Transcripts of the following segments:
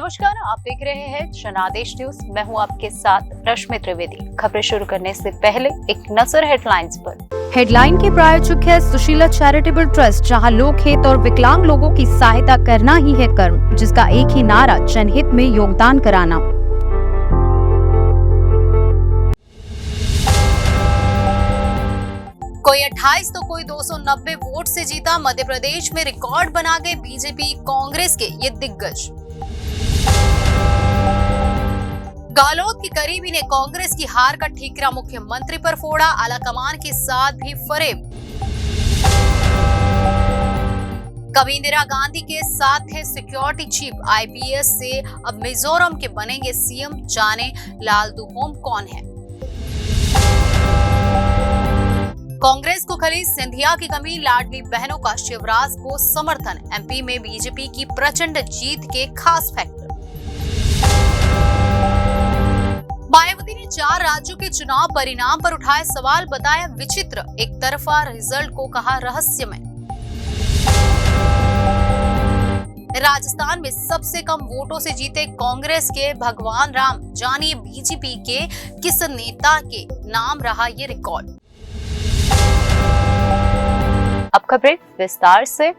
नमस्कार, आप देख रहे हैं जनादेश न्यूज। मैं हूं आपके साथ रश्मि त्रिवेदी। खबरें शुरू करने से पहले एक नजर हेडलाइंस पर। हेडलाइन के प्रायोजक है सुशीला चैरिटेबल ट्रस्ट, जहां लोकहित और विकलांग लोगों की सहायता करना ही है कर्म, जिसका एक ही नारा जनहित में योगदान कराना। कोई 28 तो कोई 290 वोट से जीता। मध्य प्रदेश में रिकॉर्ड बना गए बीजेपी कांग्रेस के ये दिग्गज। गहलोत की करीबी ने कांग्रेस की हार का ठीकरा मुख्यमंत्री पर फोड़ा। आलाकमान के साथ भी फरेब। कभी इंदिरा गांधी के साथ थे सिक्योरिटी चीफ आईपीएस से अब मिजोरम के बनेंगे सीएम। जाने लाल दुहोम कौन है। कांग्रेस को खली सिंधिया की कमी। लाडली बहनों का शिवराज को समर्थन। एमपी में बीजेपी की प्रचंड जीत के खास फैक्टर। मायावती ने 4 राज्यों के चुनाव परिणाम पर उठाए सवाल, बताया विचित्र। एक तरफा रिजल्ट को कहा रहस्यमय। राजस्थान में सबसे कम वोटों से जीते कांग्रेस के भगवान राम। जानिए बीजेपी के किस नेता के नाम रहा ये रिकॉर्ड। अब खबरें विस्तार से।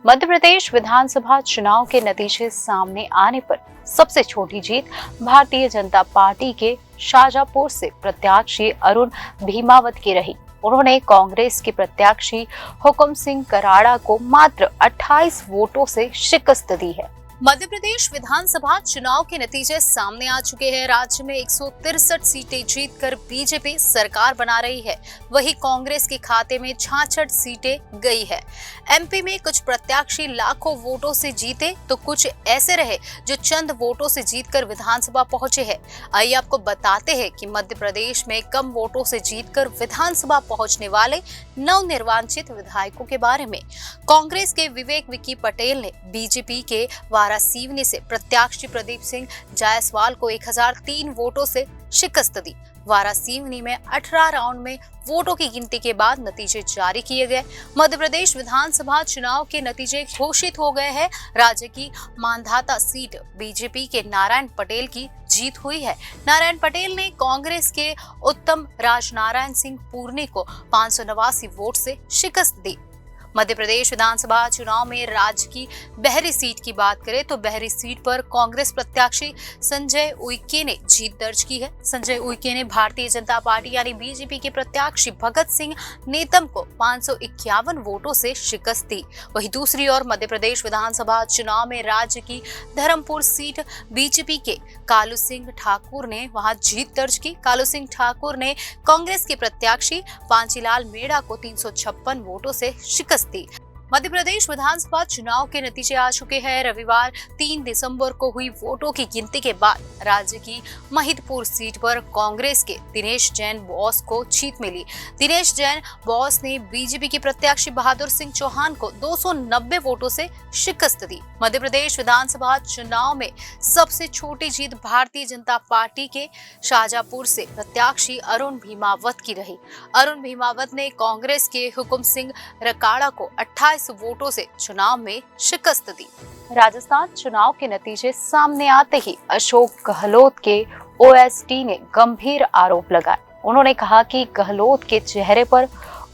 मध्य प्रदेश विधानसभा चुनाव के नतीजे सामने आने पर सबसे छोटी जीत भारतीय जनता पार्टी के शाजापुर से प्रत्याशी अरुण भीमावत की रही। उन्होंने कांग्रेस के प्रत्याशी हुकुम सिंह कराड़ा को मात्र 28 वोटों से शिकस्त दी है। मध्य प्रदेश विधानसभा चुनाव के नतीजे सामने आ चुके हैं। राज्य में 163 सीटें जीतकर बीजेपी सरकार बना रही है। वहीं कांग्रेस के खाते में 66 सीटें गई है। एमपी में कुछ प्रत्याशी लाखों वोटों से जीते तो कुछ ऐसे रहे जो चंद वोटों से जीतकर विधानसभा पहुंचे हैं। आइए आपको बताते हैं कि मध्य प्रदेश में कम वोटों से जीतकर विधानसभा पहुंचने वाले नवनिर्वाचित विधायकों के बारे में। कांग्रेस के विवेक विकी पटेल ने बीजेपी के वारासीवनी से प्रत्याशी प्रदीप सिंह जायसवाल को 1003 वोटों से शिकस्त दी। वारासीवनी में 18 राउंड में वोटों की गिनती के बाद नतीजे जारी किए गए। मध्य प्रदेश विधानसभा चुनाव के नतीजे घोषित हो गए हैं। राज्य की मांधाता सीट बीजेपी के नारायण पटेल की जीत हुई है। नारायण पटेल ने कांग्रेस के उत्तम राजनारायण सिंह पूर्णे को 589 वोट से शिकस्त दी। मध्य प्रदेश विधानसभा चुनाव में राज्य की बहरी सीट की बात करें तो बहरी सीट पर कांग्रेस प्रत्याशी संजय उइके ने जीत दर्ज की है। संजय उइके ने भारतीय जनता पार्टी यानी बीजेपी के प्रत्याशी भगत सिंह नेतम को 551 वोटों से शिकस्त दी। वहीं दूसरी ओर मध्य प्रदेश विधानसभा चुनाव में राज्य की धर्मपुर सीट बीजेपी के कालू सिंह ठाकुर ने वहां जीत दर्ज की। कालू सिंह ठाकुर ने कांग्रेस के प्रत्याशी पांचीलाल मेड़ा को 356 वोटों से शिकस्त दी। मध्य प्रदेश विधानसभा चुनाव के नतीजे आ चुके हैं। रविवार 3 दिसंबर को हुई वोटों की गिनती के बाद राज्य की महिदपुर सीट पर कांग्रेस के दिनेश जैन बॉस को जीत मिली। दिनेश जैन बॉस ने बीजेपी के प्रत्याशी बहादुर सिंह चौहान को 290 वोटों से शिकस्त दी। मध्य प्रदेश विधानसभा चुनाव में सबसे छोटी जीत भारतीय जनता पार्टी के शाजापुर से प्रत्याशी अरुण भीमावत की रही। अरुण भीमावत ने कांग्रेस के हुकुम सिंह रकाड़ा को 28 वोटों से चुनाव में शिकस्त दी। राजस्थान चुनाव के नतीजे सामने आते ही अशोक गहलोत के ओएसडी ने गंभीर आरोप लगाए। उन्होंने कहा कि गहलोत के चेहरे पर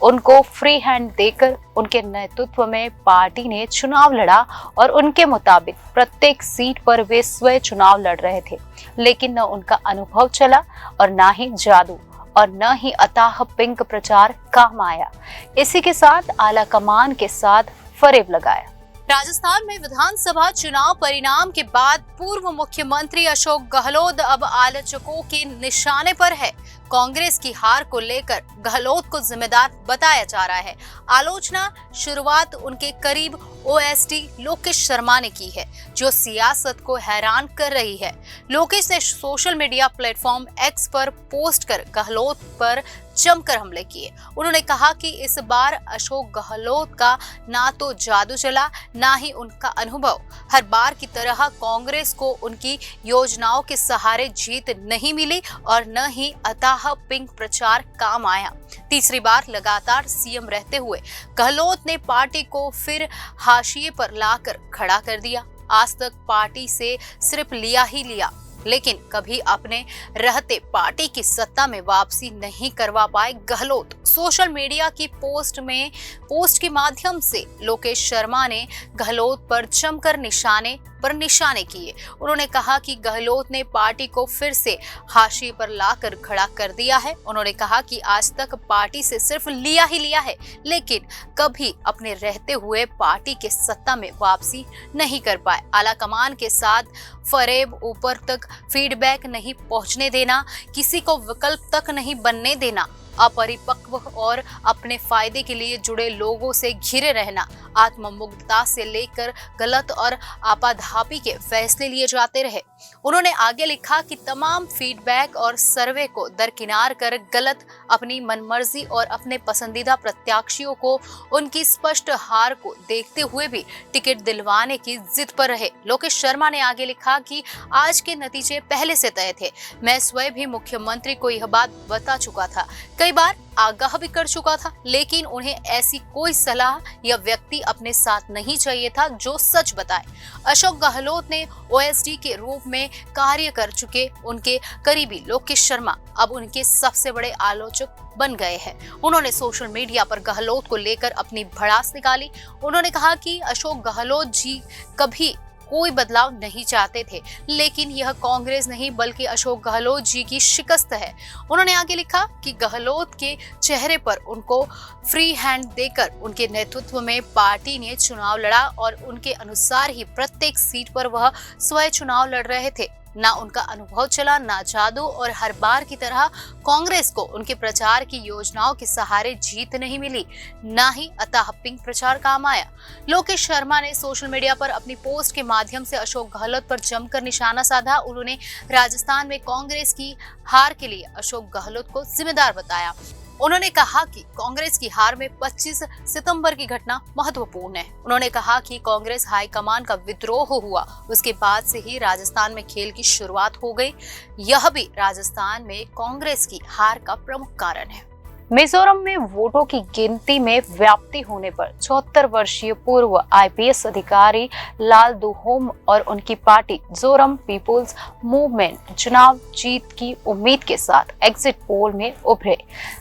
उनको फ्री हैंड देकर उनके नेतृत्व में पार्टी ने चुनाव लड़ा और उनके मुताबिक प्रत्येक सीट पर वे स्वयं चुनाव लड़ रहे थे, लेकिन न उनका अनुभव चला और न ही जादू और न ही अताह पिंक प्रचार काम आया। इसी के साथ आलाकमान के साथ फरेब लगाया। राजस्थान में विधानसभा चुनाव परिणाम के बाद पूर्व मुख्यमंत्री अशोक गहलोत अब आलोचकों के निशाने पर है। कांग्रेस की हार को लेकर गहलोत को जिम्मेदार बताया जा रहा है। आलोचना शुरुआत उनके करीब ओएसडी लोकेश शर्मा ने की है, जो सियासत को हैरान कर रही है। लोकेश ने सोशल मीडिया प्लेटफॉर्म एक्स पर पोस्ट कर गहलोत पर जमकर हमले किए। उन्होंने कहा कि इस बार अशोक गहलोत का ना तो जादू चला, ना ही उनका अनुभव। हर बार की तरह कांग्रेस को उनकी योजनाओं के सहारे जीत नहीं मिली और न ही अताह पिंक प्रचार काम आया। तीसरी बार लगातार सीएम रहते हुए गहलोत ने पार्टी को फिर हाशिए पर लाकर खड़ा कर दिया। आज तक पार्टी से सिर्फ लिया ही लिया, लेकिन कभी अपने रहते पार्टी की सत्ता में वापसी नहीं करवा पाए गहलोत। सोशल मीडिया की पोस्ट के माध्यम से लोकेश शर्मा ने गहलोत पर जमकर निशाने किए। उन्होंने कहा कि गहलोत ने पार्टी को फिर से हाशिए पर लाकर खड़ा कर दिया है। उन्होंने कहा कि आज तक पार्टी से सिर्फ लिया ही लिया है, लेकिन कभी अपने रहते हुए पार्टी के सत्ता में वापसी नहीं कर पाए। आला कमान के साथ फरेब ऊपर तक फीडबैक नहीं पहुंचने देना, किसी को विकल्प तक नहीं बनने देना, अपरिपक्व और अपने फायदे के लिए जुड़े लोगों से घिरे रहना, आत्ममुग्धता से लेकर गलत और आपाधापी के फैसले लिए जाते रहे। उन्होंने आगे लिखा कि तमाम फीडबैक और सर्वे को दरकिनार कर गलत अपनी मनमर्जी और अपने पसंदीदा प्रत्याशियों को उनकी स्पष्ट हार को देखते हुए भी टिकट दिलवाने की जिद पर रहे। लोकेश शर्मा ने आगे लिखा कि आज के नतीजे पहले से तय थे। मैं स्वयं भी मुख्यमंत्री को यह बात बता चुका था, कई बार आगाह भी कर चुका था, लेकिन उन्हें ऐसी कोई सलाह या व्यक्ति अपने साथ नहीं चाहिए था जो सच बताए। अशोक गहलोत ने ओएसडी के रूप में कार्य कर चुके उनके करीबी लोकेश शर्मा अब उनके सबसे बड़े आलोचक बन गए हैं। उन्होंने सोशल मीडिया पर गहलोत को लेकर अपनी भड़ास निकाली। उन्होंने कहा कि अशोक गहलोत जी कभी कोई बदलाव नहीं चाहते थे, लेकिन यह कांग्रेस नहीं बल्कि अशोक गहलोत जी की शिकस्त है। उन्होंने आगे लिखा कि गहलोत के चेहरे पर उनको फ्री हैंड देकर उनके नेतृत्व में पार्टी ने चुनाव लड़ा और उनके अनुसार ही प्रत्येक सीट पर वह स्वयं चुनाव लड़ रहे थे। ना उनका अनुभव चला, ना जादू, और हर बार की तरह कांग्रेस को उनके प्रचार की योजनाओं के सहारे जीत नहीं मिली, ना ही अथाह पिंक प्रचार काम आया। लोकेश शर्मा ने सोशल मीडिया पर अपनी पोस्ट के माध्यम से अशोक गहलोत पर जमकर निशाना साधा। उन्होंने राजस्थान में कांग्रेस की हार के लिए अशोक गहलोत को जिम्मेदार बताया। उन्होंने कहा कि कांग्रेस की हार में 25 सितंबर की घटना महत्वपूर्ण है। उन्होंने कहा कि कांग्रेस हाईकमान का विद्रोह हुआ, उसके बाद से ही राजस्थान में खेल की शुरुआत हो गई। यह भी राजस्थान में कांग्रेस की हार का प्रमुख कारण है। मिजोरम में वोटों की गिनती में व्याप्ति होने पर 74 वर्षीय पूर्व आईपीएस अधिकारी लाल दुहोम और उनकी पार्टी जोरम पीपुल्स मूवमेंट चुनाव जीत की उम्मीद के साथ एग्जिट पोल में उभरे।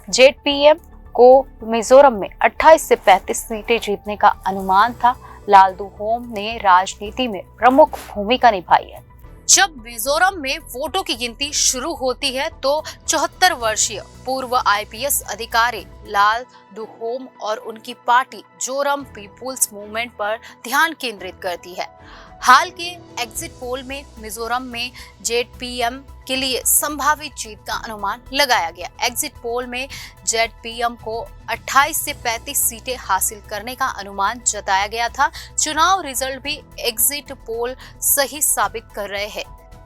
जेडपीएम को मिजोरम में 28 से 35 सीटें जीतने का अनुमान था। लाल दुहोम ने राजनीति में प्रमुख भूमिका निभाई है। जब मिजोरम में वोटों की गिनती शुरू होती है तो 74 वर्षीय पूर्व आईपीएस अधिकारी लाल दुहोम और उनकी पार्टी जोरम पीपुल्स मूवमेंट पर ध्यान केंद्रित करती है। हाल के एग्जिट पोल में मिजोरम में जेडपीएम के लिए संभावित जीत का अनुमान लगाया गया। एग्जिट पोल में जेडपीएम को 28 से 35 सीटें हासिल करने का अनुमान जताया गया था। चुनाव रिजल्ट भी एग्जिट पोल सही साबित कर रहे हैं।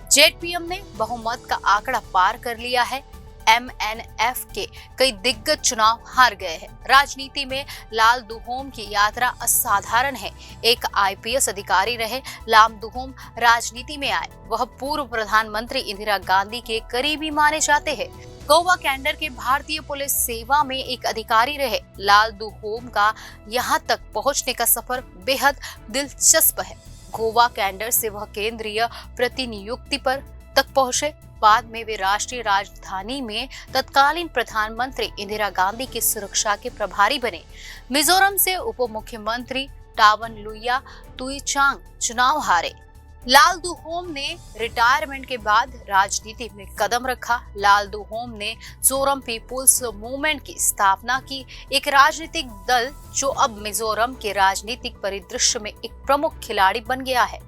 जेडपीएम ने बहुमत का आंकड़ा पार कर लिया है। एमएनएफ के कई दिग्गज चुनाव हार गए हैं। राजनीति में लाल दुहोम की यात्रा असाधारण है। एक आईपीएस अधिकारी रहे लाल दुहोम राजनीति में आए। वह पूर्व प्रधानमंत्री इंदिरा गांधी के करीबी माने जाते हैं। गोवा कैडर के भारतीय पुलिस सेवा में एक अधिकारी रहे। लाल दुहोम का यहाँ तक पहुँचने का सफर बेहद दिलचस्प है। गोवा कैडर से वह केंद्रीय प्रतिनियुक्ति पर तक पहुँचे। बाद में वे राष्ट्रीय राजधानी में तत्कालीन प्रधानमंत्री इंदिरा गांधी की सुरक्षा के प्रभारी बने। मिजोरम से उप मुख्यमंत्री टावनलुया तुइचांग चुनाव हारे। लाल दुहोम ने रिटायरमेंट के बाद राजनीति में कदम रखा। लाल दुहोम ने जोरम पीपुल्स मूवमेंट की स्थापना की, एक राजनीतिक दल जो अब मिजोरम के राजनीतिक परिदृश्य में एक प्रमुख खिलाड़ी बन गया है।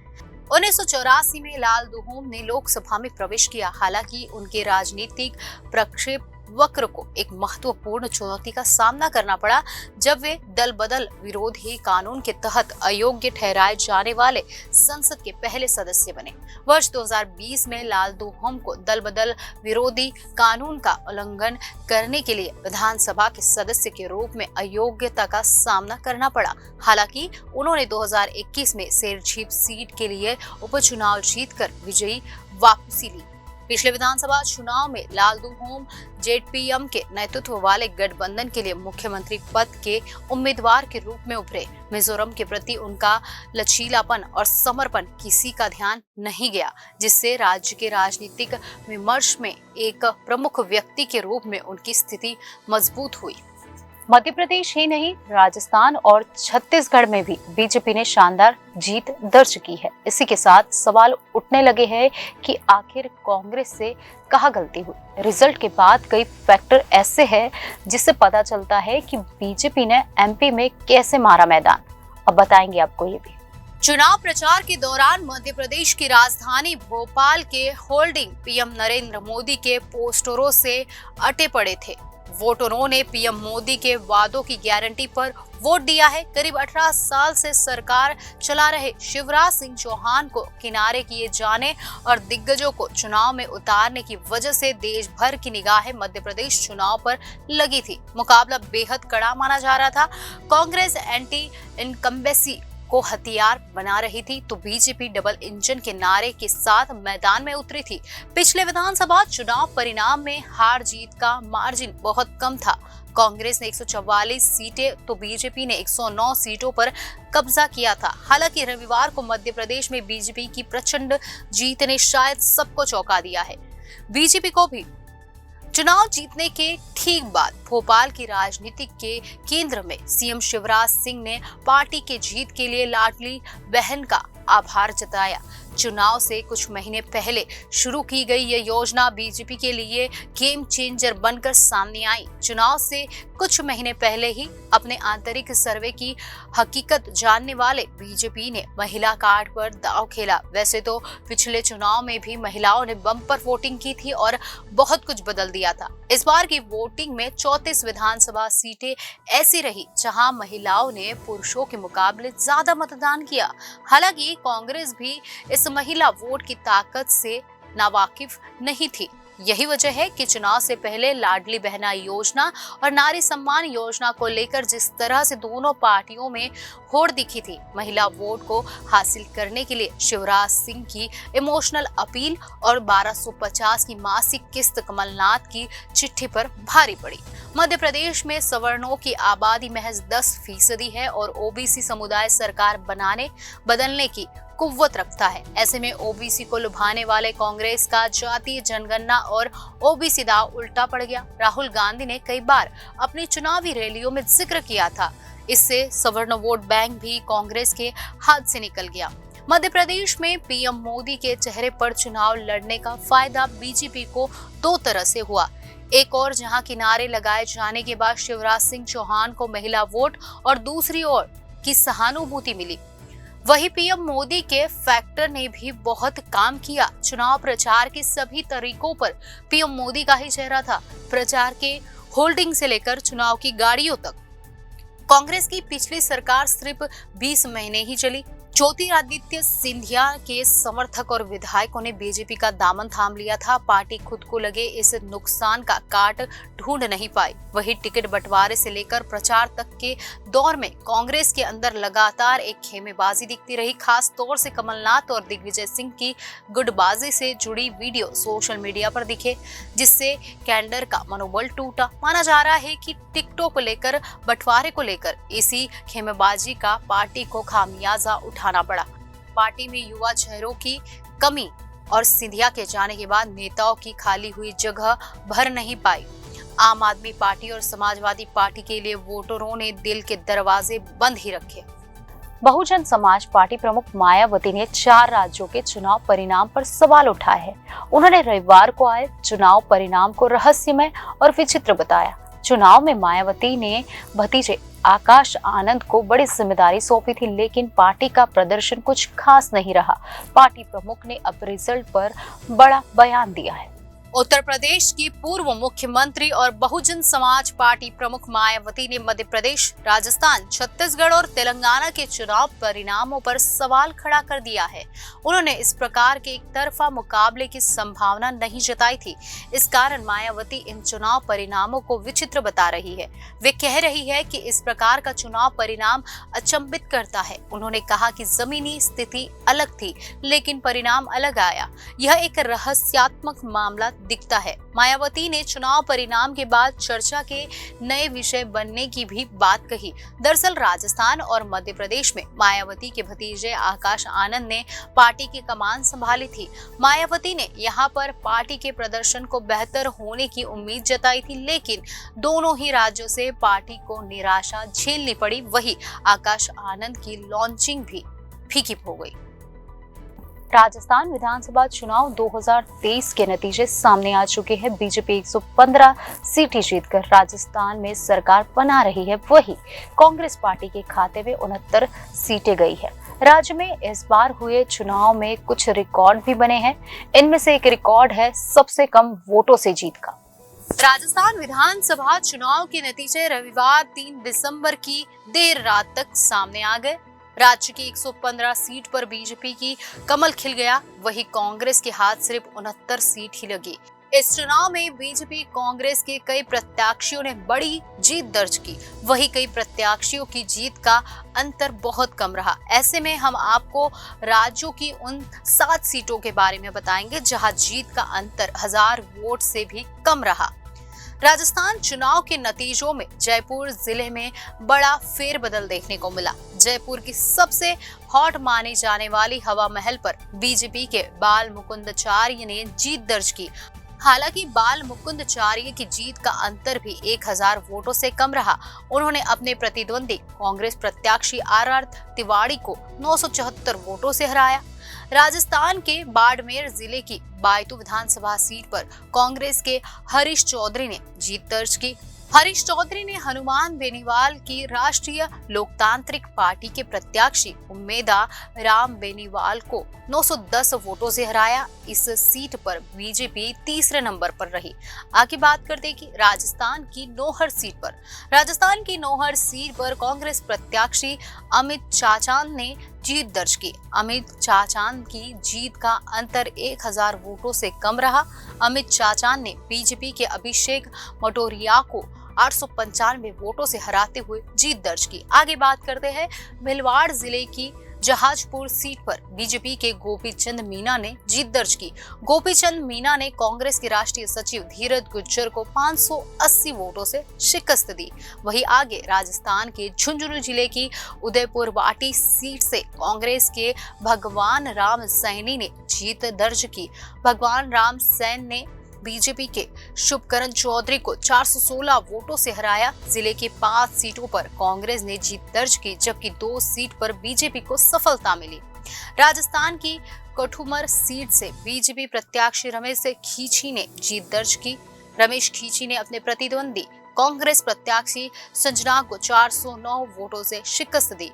1984 में लाल दुहोम ने लोकसभा में प्रवेश किया। हालांकि उनके राजनीतिक प्रक्षेप वक्र को एक महत्वपूर्ण चुनौती का सामना करना पड़ा जब वे दल बदल विरोधी कानून के तहत अयोग्य ठहराए जाने वाले संसद के पहले सदस्य बने। वर्ष 2020 में लाल दुहोम को दल बदल विरोधी कानून का उल्लंघन करने के लिए विधानसभा के सदस्य के रूप में अयोग्यता का सामना करना पड़ा। हालांकि उन्होंने 2021 में शेरछीप सीट के लिए उपचुनाव जीतकर विजयी वापसी ली। पिछले विधानसभा चुनाव में लालदूहोम जेडपीएम के नेतृत्व वाले गठबंधन के लिए मुख्यमंत्री पद के उम्मीदवार के रूप में उभरे। मिजोरम के प्रति उनका लचीलापन और समर्पण किसी का ध्यान नहीं गया, जिससे राज्य के राजनीतिक विमर्श में एक प्रमुख व्यक्ति के रूप में उनकी स्थिति मजबूत हुई। मध्य प्रदेश ही नहीं, राजस्थान और छत्तीसगढ़ में भी बीजेपी ने शानदार जीत दर्ज की है। इसी के साथ सवाल उठने लगे हैं कि आखिर कांग्रेस से कहाँ गलती हुई। रिजल्ट के बाद कई फैक्टर ऐसे हैं जिससे पता चलता है कि बीजेपी ने एमपी में कैसे मारा मैदान। अब बताएंगे आपको ये भी। चुनाव प्रचार के दौरान मध्य प्रदेश की राजधानी भोपाल के होल्डिंग पीएम नरेंद्र मोदी के पोस्टरों से अटे पड़े थे। वोटरों ने पीएम मोदी के वादों की गारंटी पर वोट दिया है। करीब 18 साल से सरकार चला रहे शिवराज सिंह चौहान को किनारे किए जाने और दिग्गजों को चुनाव में उतारने की वजह से देश भर की निगाहें मध्य प्रदेश चुनाव पर लगी थी। मुकाबला बेहद कड़ा माना जा रहा था। कांग्रेस एंटी इनकम्बेंसी को हथियार बना रही थी तो बीजेपी डबल इंजन के नारे के साथ मैदान में उतरी थी। पिछले विधानसभा चुनाव परिणाम में हार जीत का मार्जिन बहुत कम था। कांग्रेस ने 144 सीटें तो बीजेपी ने 109 सीटों पर कब्जा किया था। हालांकि रविवार को मध्य प्रदेश में बीजेपी की प्रचंड जीत ने शायद सबको चौंका दिया है। बीजेपी को भी चुनाव जीतने के ठीक बाद भोपाल की राजनीति के केंद्र में सीएम शिवराज सिंह ने पार्टी के जीत के लिए लाडली बहन का आभार जताया। चुनाव से कुछ महीने पहले शुरू की गई ये योजना बीजेपी के लिए गेम चेंजर बनकर सामने आई। चुनाव से कुछ महीने पहले ही अपने आंतरिक सर्वे की हकीकत जानने वाले बीजेपी ने महिला कार्ड पर दांव खेला। वैसे तो पिछले चुनाव में भी महिलाओं ने बम्पर वोटिंग की थी और बहुत कुछ बदल दिया था। इस बार की वोटिंग में 34 विधानसभा सीटें ऐसी रही जहां महिलाओं ने पुरुषों के मुकाबले ज्यादा मतदान किया। हालांकि कांग्रेस भी इस महिला वोट की ताकत से नावाकिफ नहीं थी। यही वजह है कि चुनाव से पहले लाडली बहना योजना और नारी सम्मान योजना को लेकर जिस तरह से दोनों पार्टियों में होड़ दिखी थी, महिला वोट को हासिल करने के लिए शिवराज सिंह की इमोशनल अपील और 1250 की मासिक किस्त कमलनाथ की चिट्ठी पर भारी पड़ी। मध्य प्रदेश में सवर्णों की आबादी महज 10% है और ओबीसी समुदाय सरकार बदलने की कुव्वत रखता है। ऐसे में ओबीसी को लुभाने वाले कांग्रेस का जातीय जनगणना और ओबीसी दांव उल्टा पड़ गया। राहुल गांधी ने कई बार अपनी चुनावी रैलियों में जिक्र किया था। इससे सवर्ण वोट बैंक भी कांग्रेस के हाथ से निकल गया। मध्य प्रदेश में पीएम मोदी के चेहरे पर चुनाव लड़ने का फायदा बीजेपी को दो तरह से हुआ। एक और जहां किनारे लगाए जाने के बाद शिवराज सिंह चौहान को महिला वोट और दूसरी ओर की सहानुभूति मिली। वही पीएम मोदी के फैक्टर ने भी बहुत काम किया। चुनाव प्रचार के सभी तरीकों पर पीएम मोदी का ही चेहरा था। प्रचार के होल्डिंग से लेकर चुनाव की गाड़ियों तक। कांग्रेस की पिछली सरकार सिर्फ 20 महीने ही चली। ज्योतिरादित्य सिंधिया के समर्थक और विधायकों ने बीजेपी का दामन थाम लिया था। पार्टी खुद को लगे इस नुकसान का काट ढूंढ नहीं पाई। वही टिकट बंटवारे से लेकर प्रचार तक के दौर में कांग्रेस के अंदर लगातार एक खेमेबाजी दिखती रही। खास तौर से कमलनाथ और दिग्विजय सिंह की गुटबाजी से जुड़ी वीडियो सोशल मीडिया पर दिखे, जिससे कैडर का मनोबल टूटा। माना जा रहा है कि टिकटों को लेकर, बंटवारे को लेकर इसी खेमेबाजी का पार्टी को खामियाजा उठाना पड़ा। पार्टी में युवा चेहरों की कमी और सिंधिया के जाने के बाद नेताओं की खाली हुई जगह भर नहीं पाई। आम आदमी पार्टी और समाजवादी पार्टी के लिए वोटरों ने दिल के दरवाजे बंद ही रखे। बहुजन समाज पार्टी प्रमुख मायावती ने 4 राज्यों के चुनाव परिणाम पर सवाल उठाए हैं। उन्होंने रविवार को आए चुनाव परिणाम को रहस्यमय और विचित्र बताया। चुनाव में मायावती ने भतीजे आकाश आनंद को बड़ी जिम्मेदारी सौंपी थी, लेकिन पार्टी का प्रदर्शन कुछ खास नहीं रहा। पार्टी प्रमुख ने अब रिजल्ट पर बड़ा बयान दिया है। उत्तर प्रदेश की पूर्व मुख्यमंत्री और बहुजन समाज पार्टी प्रमुख मायावती ने मध्य प्रदेश, राजस्थान, छत्तीसगढ़ और तेलंगाना के चुनाव परिणामों पर सवाल खड़ा कर दिया है। उन्होंने इस प्रकार के एक तरफा मुकाबले की संभावना नहीं जताई थी। इस कारण मायावती इन चुनाव परिणामों को विचित्र बता रही है। वे कह रही है कि इस प्रकार का चुनाव परिणाम अचंभित करता है। उन्होंने कहा कि जमीनी स्थिति अलग थी, लेकिन परिणाम अलग आया। यह एक रहस्यात्मक मामला दिखता है। मायावती ने चुनाव परिणाम के बाद चर्चा के नए विषय बनने की भी बात कही। दरअसल राजस्थान और मध्य प्रदेश में मायावती के भतीजे आकाश आनंद ने पार्टी की कमान संभाली थी। मायावती ने यहां पर पार्टी के प्रदर्शन को बेहतर होने की उम्मीद जताई थी, लेकिन दोनों ही राज्यों से पार्टी को निराशा झेलनी पड़ी। वही आकाश आनंद की लॉन्चिंग भी फीकी हो गई। राजस्थान विधानसभा चुनाव 2023 के नतीजे सामने आ चुके हैं। बीजेपी 115 सीटें जीतकर राजस्थान में सरकार बना रही है। वही कांग्रेस पार्टी के खाते में 69 सीटें गई है। राज्य में इस बार हुए चुनाव में कुछ रिकॉर्ड भी बने हैं। इनमें से एक रिकॉर्ड है सबसे कम वोटों से जीत का। राजस्थान विधानसभा चुनाव के नतीजे रविवार 3 दिसंबर की देर रात तक सामने आ गए। राज्य की 115 सीट पर बीजेपी की कमल खिल गया। वही कांग्रेस के हाथ सिर्फ 69 सीट ही लगी। इस चुनाव में बीजेपी कांग्रेस के कई प्रत्याशियों ने बड़ी जीत दर्ज की। वही कई प्रत्याशियों की जीत का अंतर बहुत कम रहा। ऐसे में हम आपको राज्यों की उन 7 सीटों के बारे में बताएंगे जहां जीत का अंतर 1000 वोट से भी कम रहा। राजस्थान चुनाव के नतीजों में जयपुर जिले में बड़ा फेरबदल देखने को मिला। जयपुर की सबसे हॉट माने जाने वाली हवा महल पर बीजेपी के बाल मुकुंदाचार्य ने जीत दर्ज की। हालांकि बाल मुकुंदाचार्य की जीत का अंतर भी 1000 वोटों से कम रहा। उन्होंने अपने प्रतिद्वंदी कांग्रेस प्रत्याशी आर तिवारी को 974 वोटों से हराया। राजस्थान के बाड़मेर जिले की बायतू विधानसभा सीट पर कांग्रेस के हरीश चौधरी ने जीत दर्ज की। हरीश चौधरी ने हनुमान बेनीवाल की राष्ट्रीय लोकतांत्रिक पार्टी के प्रत्याशी उम्मेदा राम बेनीवाल को 910 वोटों से हराया। इस सीट पर बीजेपी तीसरे नंबर पर रही। आगे बात करते कि राजस्थान की नौहर सीट पर कांग्रेस प्रत्याशी अमित चाचान ने जीत दर्ज की। अमित चाचान की जीत का अंतर 1000 वोटों से कम रहा। अमित चाचान ने बीजेपी के अभिषेक मटोरिया को 895 वोटों से हराते हुए जीत दर्ज की। आगे बात करते हैं भिलवाड़ जिले की जहाजपुर सीट पर बीजेपी के गोपीचंद मीना ने जीत दर्ज की। गोपीचंद मीना ने कांग्रेस के राष्ट्रीय सचिव धीरज गुज्जर को 580 वोटों से शिकस्त दी। वहीं आगे राजस्थान के झुंझुनू जिले की उदयपुर वाटी सीट से कांग्रेस के भगवान राम सैनी ने जीत दर्ज की। भगवान राम सैन ने बीजेपी के शुभकरण चौधरी को 416 वोटों से हराया। जिले के 5 सीटों पर कांग्रेस ने जीत दर्ज की, जबकि 2 सीट पर बीजेपी को सफलता मिली। राजस्थान की कठुमर सीट से बीजेपी प्रत्याशी रमेश खींची ने जीत दर्ज की। रमेश खींची ने अपने प्रतिद्वंदी कांग्रेस प्रत्याशी संजना को 409 वोटों से शिकस्त दी।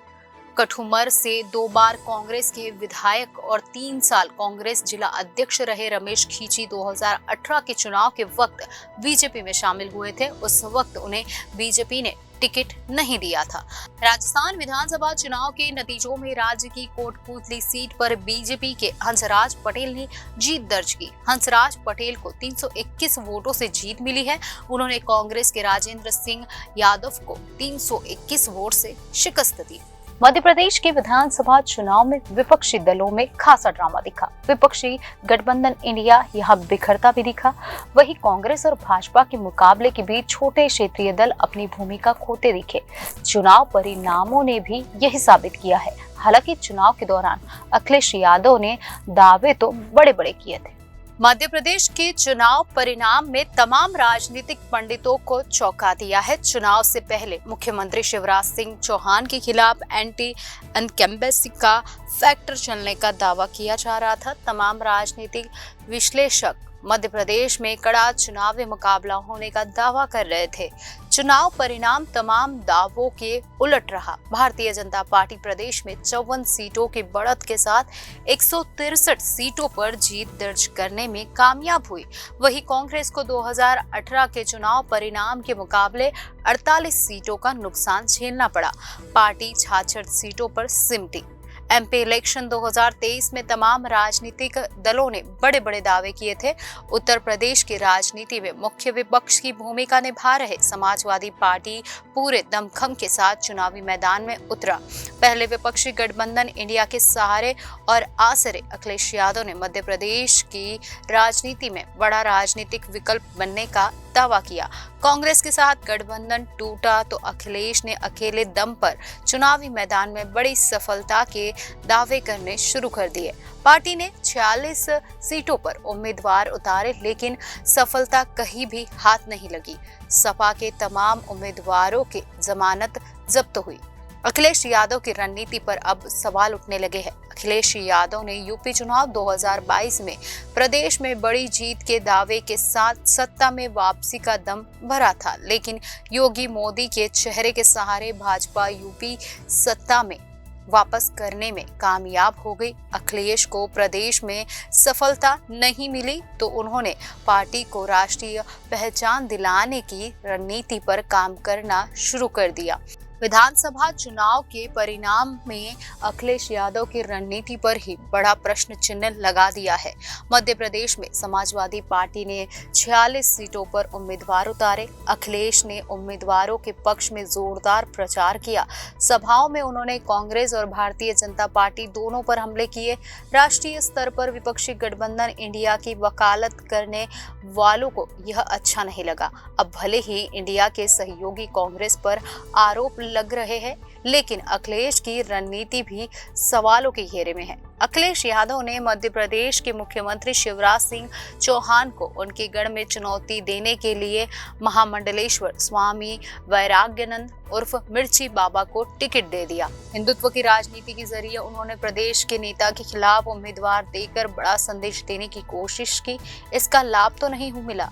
कठुमर से 2 बार कांग्रेस के विधायक और 3 साल कांग्रेस जिला अध्यक्ष रहे रमेश खींची 2018 के चुनाव के वक्त बीजेपी में शामिल हुए थे। उस वक्त उन्हें बीजेपी ने टिकट नहीं दिया था। राजस्थान विधानसभा चुनाव के नतीजों में राज्य की कोटपूतली सीट पर बीजेपी के हंसराज पटेल ने जीत दर्ज की। हंसराज पटेल को 321 वोटों से जीत मिली है। उन्होंने कांग्रेस के राजेंद्र सिंह यादव को 321 वोट से शिकस्त दी। मध्य प्रदेश के विधानसभा चुनाव में विपक्षी दलों में खासा ड्रामा दिखा। विपक्षी गठबंधन इंडिया यहां बिखरता भी दिखा। वहीं कांग्रेस और भाजपा के मुकाबले के बीच छोटे क्षेत्रीय दल अपनी भूमिका खोते दिखे। चुनाव परिणामों ने भी यही साबित किया है। हालांकि चुनाव के दौरान अखिलेश यादव ने दावे तो बड़े-बड़े किए थे। मध्य प्रदेश के चुनाव परिणाम में तमाम राजनीतिक पंडितों को चौंका दिया है। चुनाव से पहले मुख्यमंत्री शिवराज सिंह चौहान के खिलाफ एंटी इनकम्बेंसी का फैक्टर चलने का दावा किया जा रहा था। तमाम राजनीतिक विश्लेषक मध्य प्रदेश में कड़ा चुनावी मुकाबला होने का दावा कर रहे थे। चुनाव परिणाम तमाम दावों के उलट रहा। भारतीय जनता पार्टी प्रदेश में 54 सीटों की बढ़त के साथ 163 सीटों पर जीत दर्ज करने में कामयाब हुई। वहीं कांग्रेस को 2018 के चुनाव परिणाम के मुकाबले 48 सीटों का नुकसान झेलना पड़ा। पार्टी 66 सीटों पर सिमटी। एमपी इलेक्शन 2023 में तमाम राजनीतिक दलों ने बड़े बड़े दावे किए थे। उत्तर प्रदेश की राजनीति में मुख्य विपक्ष की भूमिका निभा रहे समाजवादी पार्टी पूरे दमखम के साथ चुनावी मैदान में उतरा। पहले विपक्षी गठबंधन इंडिया के सहारे और आसरे अखिलेश यादव ने मध्य प्रदेश की राजनीति में बड़ा राजनीतिक विकल्प बनने का दावा किया। कांग्रेस के साथ गठबंधन टूटा तो अखिलेश ने अकेले दम पर चुनावी मैदान में बड़ी सफलता के दावे करने शुरू कर दिए। पार्टी ने 46 सीटों पर उम्मीदवार उतारे, लेकिन सफलता कहीं भी हाथ नहीं लगी। सपा के तमाम उम्मीदवारों की जमानत जब्त हुई। अखिलेश यादव की रणनीति पर अब सवाल उठने लगे हैं। अखिलेश यादव ने यूपी चुनाव 2022 में प्रदेश में बड़ी जीत के दावे के साथ सत्ता में वापसी का दम भरा था, लेकिन योगी मोदी के चेहरे के सहारे भाजपा यूपी सत्ता में वापस करने में कामयाब हो गई। अखिलेश को प्रदेश में सफलता नहीं मिली तो उन्होंने पार्टी को राष्ट्रीय पहचान दिलाने की रणनीति पर काम करना शुरू कर दिया। विधानसभा चुनाव के परिणाम में अखिलेश यादव की रणनीति पर ही बड़ा प्रश्न चिन्ह लगा दिया है। मध्य प्रदेश में समाजवादी पार्टी ने 46 सीटों पर उम्मीदवार उतारे। अखिलेश ने उम्मीदवारों के पक्ष में जोरदार प्रचार किया। सभाओं में उन्होंने कांग्रेस और भारतीय जनता पार्टी दोनों पर हमले किए। राष्ट्रीय स्तर पर विपक्षी गठबंधन इंडिया की वकालत करने वालों को यह अच्छा नहीं लगा। अब भले ही इंडिया के सहयोगी कांग्रेस पर आरोप लग रहे हैं, लेकिन अखिलेश की रणनीति भी सवालों के घेरे में है। अखिलेश यादव ने मध्य प्रदेश के मुख्यमंत्री शिवराज सिंह चौहान को उनके गढ़ में चुनौती देने के लिए महामंडलेश्वर स्वामी वैराग्यानंद उर्फ मिर्ची बाबा को टिकट दे दिया। हिंदुत्व की राजनीति के जरिए उन्होंने प्रदेश के नेता के खिलाफ उम्मीदवार देकर बड़ा संदेश देने की कोशिश की। इसका लाभ तो नहीं मिला।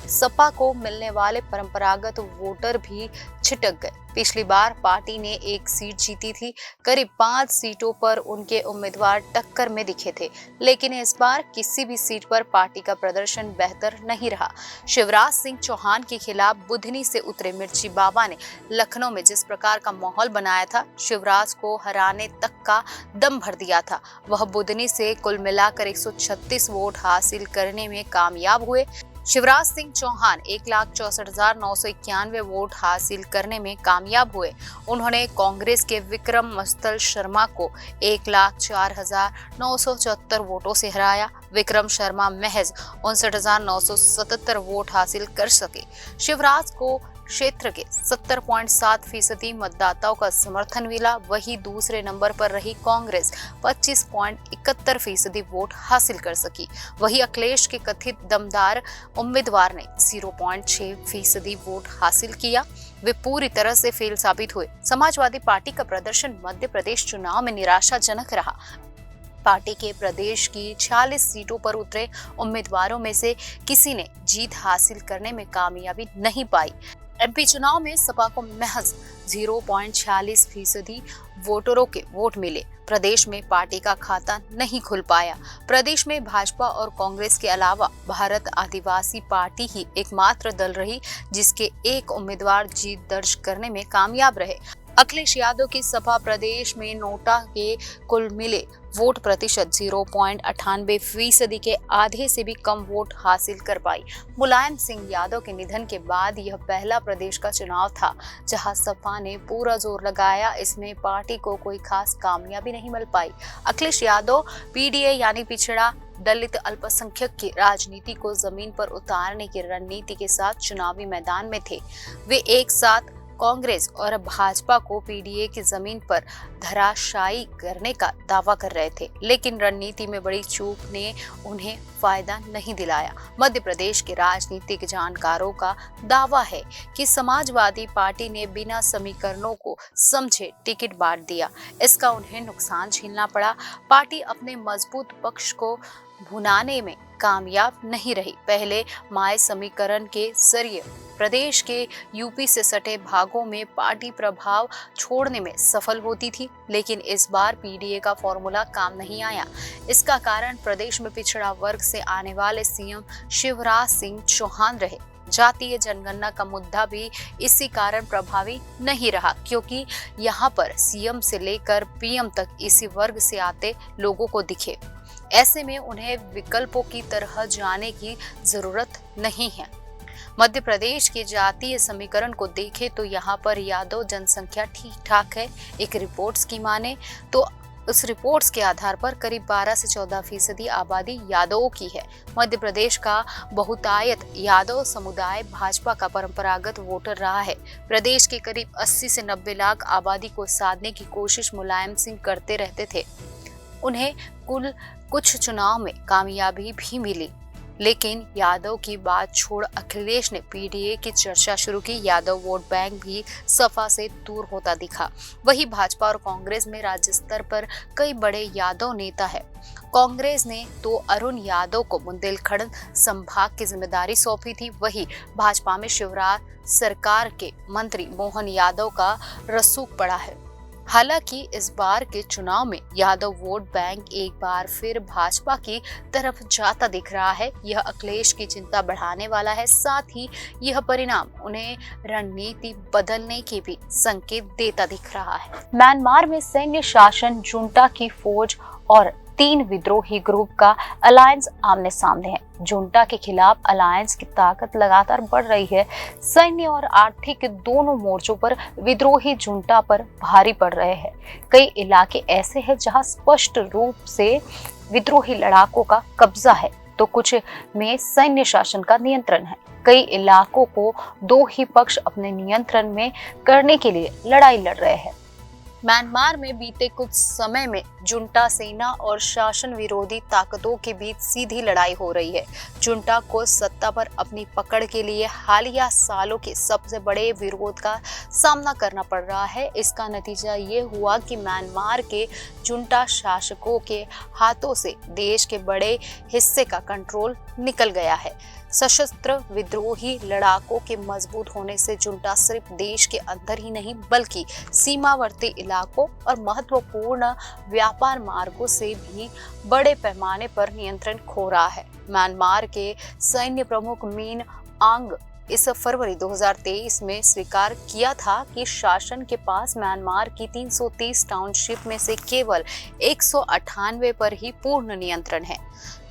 सपा को मिलने वाले परंपरागत वोटर भी छिटक गए। पिछली बार पार्टी ने एक सीट जीती थी। करीब 5 सीटों पर उनके उम्मीदवार टक्कर में दिखे थे, लेकिन इस बार किसी भी सीट पर पार्टी का प्रदर्शन बेहतर नहीं रहा। शिवराज सिंह चौहान के खिलाफ बुधनी से उतरे मिर्ची बाबा ने लखनऊ में जिस प्रकार का माहौल बनाया था, शिवराज को हराने तक का दम भर दिया था। वह बुधनी से कुल मिलाकर 136 वोट हासिल करने में कामयाब हुए। शिवराज सिंह चौहान 1,64,991 वोट हासिल करने में कामयाब हुए। उन्होंने कांग्रेस के विक्रम मस्तल शर्मा को 1,04,974 वोटों से हराया। विक्रम शर्मा महज 59,977 वोट हासिल कर सके। शिवराज को क्षेत्र के 70.7% मतदाताओं का समर्थन मिला। वही दूसरे नंबर पर रही कांग्रेस 25.71% वोट हासिल कर सकी। वही अखिलेश के कथित दमदार उम्मीदवार ने 0.6% वोट हासिल किया। वे पूरी तरह से फेल साबित हुए। समाजवादी पार्टी का प्रदर्शन मध्य प्रदेश चुनाव में निराशाजनक रहा। पार्टी के प्रदेश की 46 सीटों पर उतरे उम्मीदवारों में से किसी ने जीत हासिल करने में कामयाबी नहीं पाई। एमपी चुनाव में सपा को महज 0.46% वोटरों के वोट मिले। प्रदेश में पार्टी का खाता नहीं खुल पाया। प्रदेश में भाजपा और कांग्रेस के अलावा भारत आदिवासी पार्टी ही एकमात्र दल रही जिसके एक उम्मीदवार जीत दर्ज करने में कामयाब रहे। अखिलेश यादव की सपा प्रदेश में नोटा के कुल मिले वोट प्रतिशत 0.98% के आधे से भी कम वोट हासिल कर पाई। मुलायम सिंह यादव के निधन के बाद यह पहला प्रदेश का चुनाव था जहां सपा ने पूरा जोर लगाया। इसमें पार्टी को कोई खास कामयाबी नहीं मिल पाई। अखिलेश यादव पीडीए यानी पिछड़ा दलित अल्पसंख्यक की राजनीति को जमीन पर उतारने की रणनीति के साथ चुनावी मैदान में थे। वे एक साथ कांग्रेस और भाजपा को पीडीए की जमीन पर धराशायी करने का दावा कर रहे थे, लेकिन रणनीति में बड़ी चूक ने उन्हें फायदा नहीं दिलाया। मध्य प्रदेश के राजनीतिक जानकारों का दावा है कि समाजवादी पार्टी ने बिना समीकरणों को समझे टिकट बांट दिया। इसका उन्हें नुकसान झेलना पड़ा। पार्टी अपने मजबूत पक्ष को भुनाने में कामयाब नहीं रही। पहले माय समीकरण के जरिए प्रदेश के यूपी से सटे भागों में पार्टी प्रभाव छोड़ने में सफल होती थी, लेकिन इस बार पीडीए का फॉर्मूला काम नहीं आया। इसका कारण प्रदेश में पिछड़ा वर्ग से आने वाले सीएम शिवराज सिंह चौहान रहे। जातीय जनगणना का मुद्दा भी इसी कारण प्रभावी नहीं रहा, क्योंकि यहाँ पर सीएम से लेकर पीएम तक इसी वर्ग से आते लोगों को दिखे। ऐसे में उन्हें विकल्पों की तरह जाने की जरूरत नहीं है। मध्य प्रदेश के जातीय समीकरण को देखें तो यहाँ पर यादव जनसंख्या ठीक ठाक है। एक रिपोर्ट्स की माने तो उस रिपोर्ट्स के आधार पर करीब 12 से 14% आबादी यादवों की है। मध्य प्रदेश का बहुतायत यादव समुदाय भाजपा का परंपरागत वोटर रहा है। प्रदेश के करीब 80 से 90 लाख आबादी को साधने की कोशिश मुलायम सिंह करते रहते थे। उन्हें कुछ चुनाव में कामयाबी भी मिली, लेकिन यादव की बात छोड़ अखिलेश ने पीडीए की चर्चा शुरू की। यादव वोट बैंक भी सपा से दूर होता दिखा। वही भाजपा और कांग्रेस में राज्य स्तर पर कई बड़े यादव नेता है। कांग्रेस ने तो अरुण यादव को बुंदेलखंड संभाग की जिम्मेदारी सौंपी थी। वही भाजपा में शिवराज सरकार के मंत्री मोहन यादव का रसूख पड़ा है। हालांकि इस बार के चुनाव में यादव वोट बैंक एक बार फिर भाजपा की तरफ जाता दिख रहा है। यह अखिलेश की चिंता बढ़ाने वाला है। साथ ही यह परिणाम उन्हें रणनीति बदलने के भी संकेत देता दिख रहा है। म्यांमार में सैन्य शासन जुंटा की फौज और 3 विद्रोही ग्रुप का अलायंस आमने सामने है। जुंटा के खिलाफ अलायंस की ताकत लगातार बढ़ रही है। सैन्य और आर्थिक दोनों मोर्चों पर विद्रोही जुंटा पर भारी पड़ रहे हैं। कई इलाके ऐसे हैं जहां स्पष्ट रूप से विद्रोही लड़ाकों का कब्जा है, तो कुछ में सैन्य शासन का नियंत्रण है। कई इलाकों को 2 ही पक्ष अपने नियंत्रण में करने के लिए लड़ाई लड़ रहे हैं। म्यांमार में बीते कुछ समय में जुंटा सेना और शासन विरोधी ताकतों के बीच सीधी लड़ाई हो रही है। जुंटा को सत्ता पर अपनी पकड़ के लिए हालिया सालों के सबसे बड़े विरोध का सामना करना पड़ रहा है। इसका नतीजा ये हुआ कि म्यांमार के जुंटा शासकों के हाथों से देश के बड़े हिस्से का कंट्रोल निकल गया है। सशस्त्र विद्रोही लड़ाकों के मजबूत होने से जुंटा सिर्फ देश के अंदर ही नहीं बल्कि सीमावर्ती इलाकों और महत्वपूर्ण व्यापार मार्गों से भी बड़े पैमाने पर नियंत्रण खो रहा है। म्यांमार के सैन्य प्रमुख मिन आंग इस फरवरी 2023 में स्वीकार किया था कि शासन के पास म्यांमार की 330 टाउनशिप में से केवल 198 पर ही पूर्ण नियंत्रण है।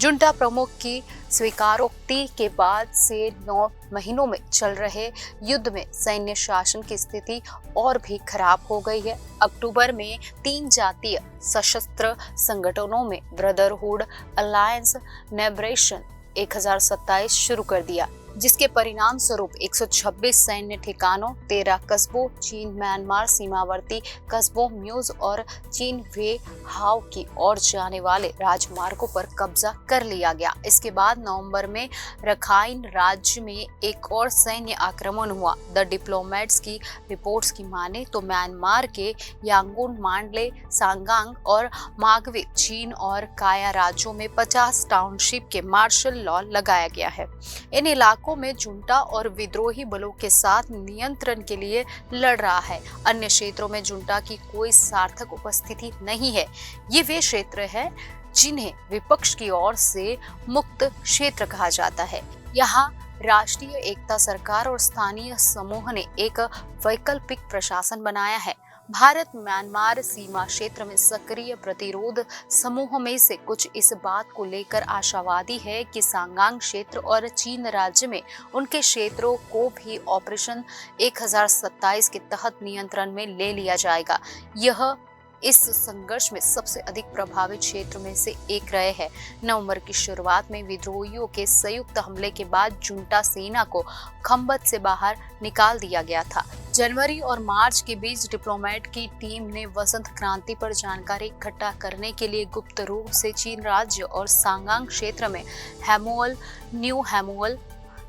जुंटा प्रमुख की स्वीकारोक्ति के बाद से 9 महीनों में चल रहे युद्ध में सैन्य शासन की स्थिति और भी खराब हो गई है। अक्टूबर में 3 जातीय सशस्त्र संगठनों में ब्रदरहुड अलायंस नेबरेशन 1027 शुरू कर दिया, जिसके परिणाम स्वरूप 126 सैन्य ठिकानों, 13 कस्बों, चीन म्यांमार सीमावर्ती कस्बों म्यूज और चीन वे हाव की ओर जाने वाले राजमार्गों पर कब्जा कर लिया गया। इसके बाद नवंबर में रखाइन राज्य में एक और सैन्य आक्रमण हुआ। द डिप्लोमेट्स की रिपोर्ट्स की माने तो म्यांमार के यांगून, मांडले, सांगांग और मागवे चीन और काया राज्यों में 50 टाउनशिप के मार्शल लॉ लगाया गया है। इन इलाकों में जुंटा और विद्रोही बलों के साथ नियंत्रण के लिए लड़ रहा है। अन्य क्षेत्रों में जुंटा की कोई सार्थक उपस्थिति नहीं है। ये वे क्षेत्र है जिन्हें विपक्ष की ओर से मुक्त क्षेत्र कहा जाता है। यहाँ राष्ट्रीय एकता सरकार और स्थानीय समूह ने एक वैकल्पिक प्रशासन बनाया है। भारत म्यांमार सीमा क्षेत्र में सक्रिय प्रतिरोध समूहों में से कुछ इस बात को लेकर आशावादी है कि सांगांग क्षेत्र और चीन राज्य में उनके क्षेत्रों को भी ऑपरेशन 1027 के तहत नियंत्रण में ले लिया जाएगा। यह इस संघर्ष में सबसे अधिक प्रभावित क्षेत्र में से एक रहे हैं। नवंबर की शुरुआत में विद्रोहियों के संयुक्त हमले के बाद जुंटा सेना को खंबत से बाहर निकाल दिया गया था। जनवरी और मार्च के बीच डिप्लोमेट की टीम ने वसंत क्रांति पर जानकारी इकट्ठा करने के लिए गुप्त रूप से चीन राज्य और सांगांग क्षेत्र में हैमुअल, न्यू हैमुअल,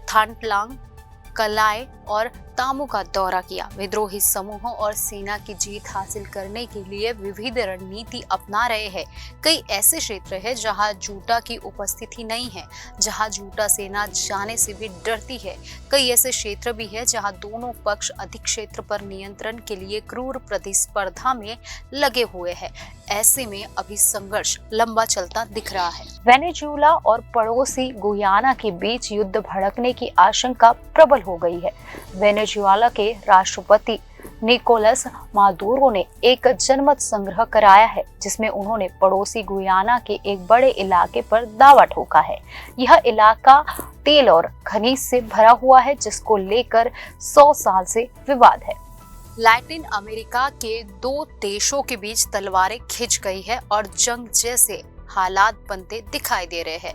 थानटलांग, कलाय और तामू का दौरा किया। विद्रोही समूहों और सेना की जीत हासिल करने के लिए विविध रणनीति अपना रहे हैं। कई ऐसे क्षेत्र हैं जहां जूटा की उपस्थिति नहीं है, जहां जूटा सेना जाने से भी डरती है। कई ऐसे क्षेत्र भी है जहां दोनों पक्ष अधिक क्षेत्र पर नियंत्रण के लिए क्रूर प्रतिस्पर्धा में लगे हुए हैं। ऐसे में अभी संघर्ष लंबा चलता दिख रहा है। वेनेजुएला और पड़ोसी गुयाना के बीच युद्ध भड़कने की आशंका प्रबल हो गई है। वेनेजुएला के राष्ट्रपति निकोलस मादुरो ने एक जनमत संग्रह कराया है, जिसमें उन्होंने पड़ोसी गुयाना के एक बड़े इलाके पर दावा ठोका है। यह इलाका तेल और खनिज से भरा हुआ है, जिसको लेकर 100 साल से विवाद है। लैटिन अमेरिका के दो देशों के बीच तलवारें खिंच गई है और जंग जैसे हालात बनते दिखाई दे रहे हैं।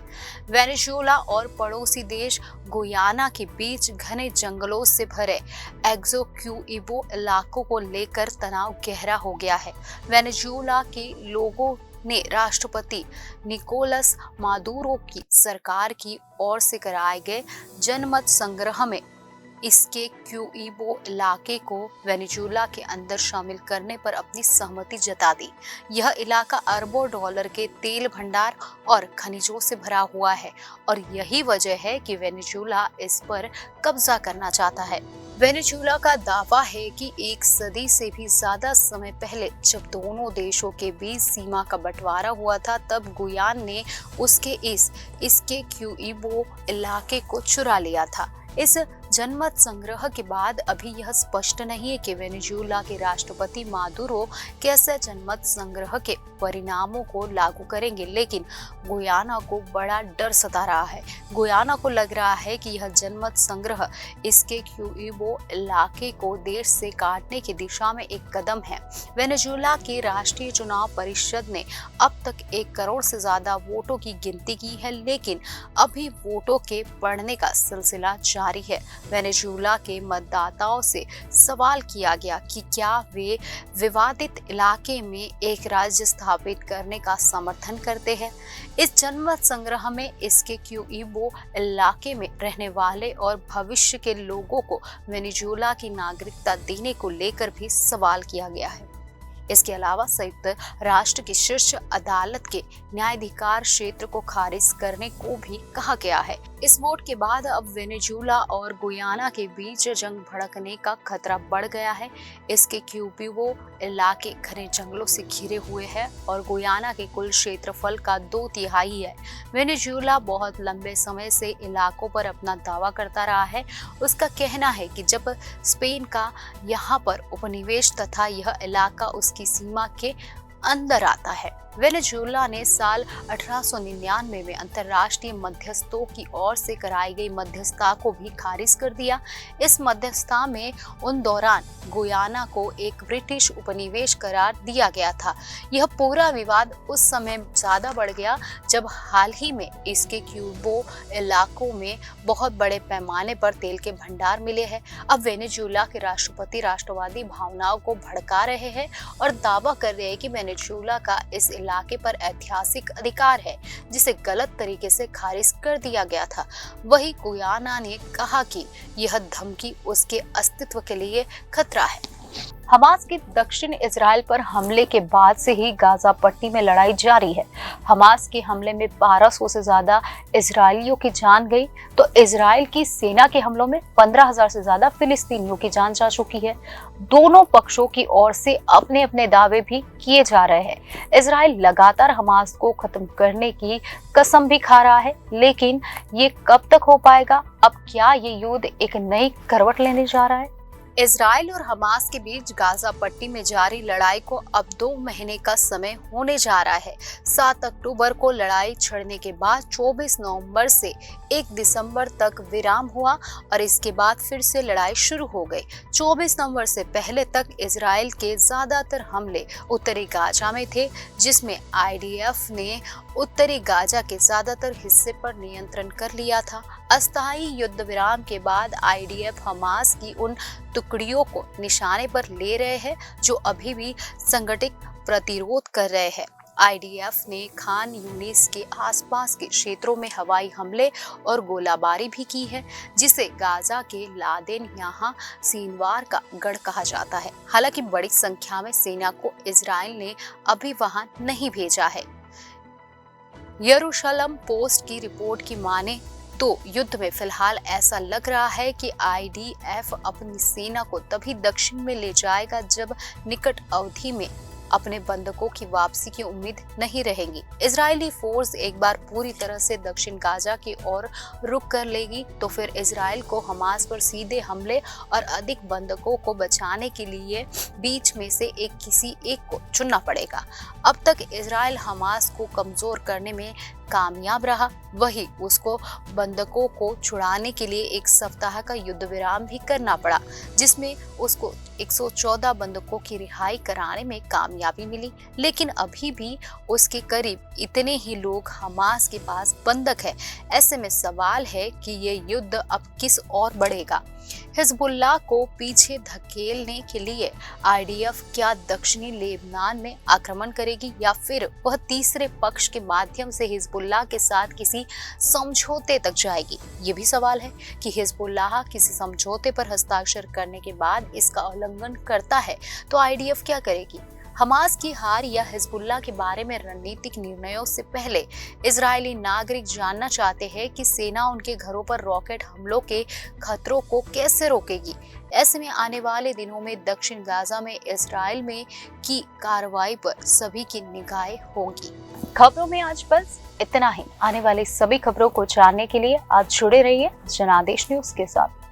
वेनेजुएला और पड़ोसी देश गुयाना के बीच घने जंगलों से भरे एग्जोक्यूइबो इलाकों को लेकर तनाव गहरा हो गया है। वेनेजुएला के लोगों ने राष्ट्रपति निकोलस मादुरो की सरकार की ओर से कराए गए जनमत संग्रह में इसके क्यूइबो इलाके को वेनेजुएला के अंदर शामिल करने पर अपनी सहमति जता दी। यह इलाका अरबों डॉलर के तेल भंडार और खनिजों से भरा हुआ है और यही वजह है कि वेनेजुएला इस पर कब्जा करना चाहता है। वेनेजुएला का दावा है कि एक सदी से भी ज्यादा समय पहले जब दोनों देशों के बीच सीमा का बंटवारा हुआ था, तब गुयाना ने इसके क्यूइबो इलाके को चुरा लिया था। इस जनमत संग्रह के बाद अभी यह स्पष्ट नहीं है कि वेनेजुएला के राष्ट्रपति मादुरो कैसे जनमत संग्रह के परिणामों को लागू करेंगे, लेकिन गुयाना को बड़ा डर सता रहा है। गुयाना को लग रहा है कि यह जनमत संग्रह इसके क्यूइबो इलाके को देश से काटने की दिशा में एक कदम है। वेनेजुएला की राष्ट्रीय चुनाव परिषद ने अब तक 1 करोड़ से ज्यादा वोटों की गिनती की है, लेकिन अभी वोटों के पड़ने का सिलसिला जारी है। वेनेजुएला के मतदाताओं से सवाल किया गया कि क्या वे विवादित इलाके में एक राज्य स्थापित करने का समर्थन करते हैं। इस जनमत संग्रह में इसके क्यूइबो इलाके में रहने वाले और भविष्य के लोगों को वेनेजुएला की नागरिकता देने को लेकर भी सवाल किया गया है। इसके अलावा संयुक्त राष्ट्र की शीर्ष अदालत के न्यायाधिकार क्षेत्र को खारिज करने को भी कहा गया है। इस वोट के बाद अब वेनेजुएला और गुयाना के बीच जंग भड़कने का खतरा बढ़ गया है। इसके क्यूइबो इलाके घने जंगलों से घिरे हुए हैं और गुयाना के कुल क्षेत्रफल का 2/3 है। वेनेजुएला बहुत लंबे समय से इलाकों पर अपना दावा करता रहा है। उसका कहना है कि जब स्पेन का यहाँ पर उपनिवेश तथा यह इलाका उसकी सीमा के अंदर आता है। वेनेजुएला ने साल 1899 में अंतर्राष्ट्रीय मध्यस्थों की ओर से कराई गई मध्यस्थता को भी खारिज कर दिया। इस मध्यस्थता में उन दौरान गुयाना को एक ब्रिटिश उपनिवेश करार दिया गया था। यह पूरा विवाद उस समय ज्यादा बढ़ गया जब हाल ही में इसके क्यूइबो इलाकों में बहुत बड़े पैमाने पर तेल के भंडार मिले हैं। अब वेनेजुएला के राष्ट्रपति राष्ट्रवादी भावनाओं को भड़का रहे हैं और दावा कर रहे हैं कि वेनेजुएला का इस इलाके पर ऐतिहासिक अधिकार है, जिसे गलत तरीके से खारिज कर दिया गया था। वही गुयाना ने कहा कि यह धमकी उसके अस्तित्व के लिए खतरा है। हमास के दक्षिण इजराइल पर हमले के बाद से ही गाजा पट्टी में लड़ाई जारी है। हमास के हमले में 1200 से ज्यादा इजरायलियों की जान गई, तो इजराइल की सेना के हमलों में 15,000 से ज्यादा फिलिस्तीनियों की जान जा चुकी है। दोनों पक्षों की ओर से अपने अपने दावे भी किए जा रहे हैं। इजराइल लगातार हमास को खत्म करने की कसम भी खा रहा है, लेकिन ये कब तक हो पाएगा? अब क्या ये युद्ध एक नई करवट लेने जा रहा है? इजराइल और हमास के बीच गाजा पट्टी में जारी लड़ाई को अब 2 महीने का समय होने जा रहा है। 7 अक्टूबर को लड़ाई छिड़ने के बाद 24 नवंबर से 1 दिसंबर तक विराम हुआ और इसके बाद फिर से लड़ाई शुरू हो गई। 24 नवंबर से पहले तक इजराइल के ज्यादातर हमले उत्तरी गाजा में थे, जिसमें आईडीएफ ने उत्तरी गाजा के ज्यादातर हिस्से पर नियंत्रण कर लिया था। अस्थायी युद्ध विराम के बाद आईडीएफ हमास की उन टुकड़ियों को निशाने पर ले रहे हैं जो अभी भी संगठित प्रतिरोध कर रहे हैं। आईडीएफ ने खान यूनिस के आसपास के क्षेत्रों में हवाई हमले और गोलाबारी भी की है, जिसे गाजा के लादेन यहाँ सीनवार का गढ़ कहा जाता है। हालांकि बड़ी संख्या में सेना को इजराइल ने अभी वहां नहीं भेजा है। यरूशलम पोस्ट की रिपोर्ट की माने तो युद्ध में फिलहाल ऐसा लग रहा है कि आईडीएफ अपनी सेना को तभी दक्षिण में ले जाएगा जब निकट अवधि में अपने बंधकों की वापसी की उम्मीद नहीं रहेगी। इजरायली फोर्स एक बार पूरी तरह से दक्षिण गाजा की ओर रुख कर लेगी तो फिर इजराइल को हमास पर सीधे हमले और अधिक बंधकों को बचाने के लिए बीच में से किसी एक को चुनना पड़ेगा। अब तक इजराइल हमास को कमजोर करने में कामयाब रहा, वही उसको बंधकों को छुड़ाने के लिए एक सप्ताह का युद्ध विराम भी करना पड़ा, जिसमें उसको 114 बंधकों की रिहाई कराने में कामयाबी मिली। लेकिन अभी भी उसके करीब इतने ही लोग हमास के पास बंधक है। ऐसे में सवाल है कि ये युद्ध अब किस ओर बढ़ेगा। हिजबुल्लाह को पीछे धकेलने के लिए आईडीएफ क्या दक्षिणी लेबनान में आक्रमण करेगी या फिर वह तीसरे पक्ष के माध्यम से हिजबुल्लाह के साथ किसी समझौते तक जाएगी। ये भी सवाल है कि हिजबुल्लाह किसी समझौते पर हस्ताक्षर करने के बाद इसका उल्लंघन करता है तो आईडीएफ क्या करेगी। हमास की हार या हिजबुल्लाह के बारे में रणनीतिक निर्णयों से पहले इजरायली नागरिक जानना चाहते हैं कि सेना उनके घरों पर रॉकेट हमलों के खतरों को कैसे रोकेगी। ऐसे में आने वाले दिनों में दक्षिण गाजा में इजराइल में की कार्रवाई पर सभी की निगाहें होंगी। खबरों में आज बस इतना ही। आने वाली सभी खबरों को जानने के लिए आप जुड़े रहिए जनादेश न्यूज के साथ।